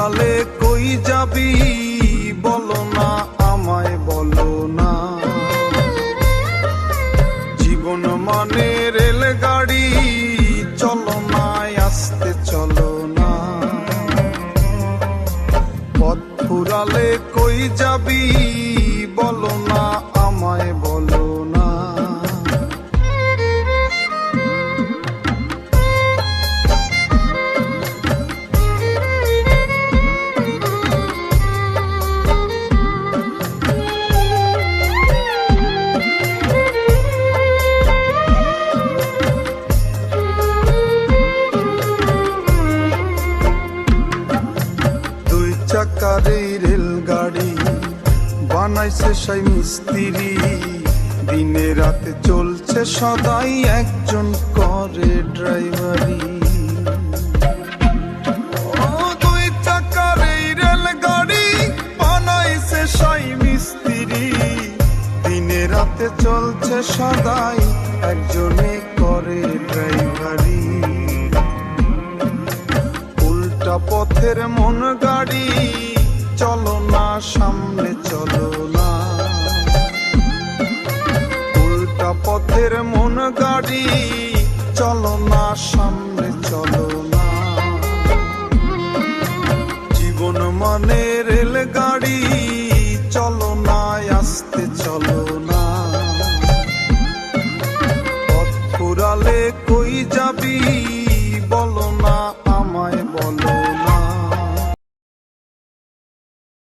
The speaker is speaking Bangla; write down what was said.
ফুরালে কই যাবি বলো না, আমায় বলো না। জীবন মানে রেলগাড়ি, চলো না আস্তে চলো না। পথ ফুরালে কই যাবি বলো না, আমায় বলো না। 2 চাকার এই রেলগাড়ি বানাইছে সেই মিস্ত্রি, দিনে রাতে চলছে সদাই একজন করে ড্রাইভারি। 2 চাকার এই রেলগাড়ি বানাইছে সেই মিস্ত্রি, দিনে রাতে চলছে সদাই একজনে করে ড্রাইভারি। উল্টা পথের মন গাড়ি, চলো না সামনে চলো না। উল্টা পথের মন গাড়ি, চলো না সামনে চলো না। জীবন মানে রেলগাড়ি,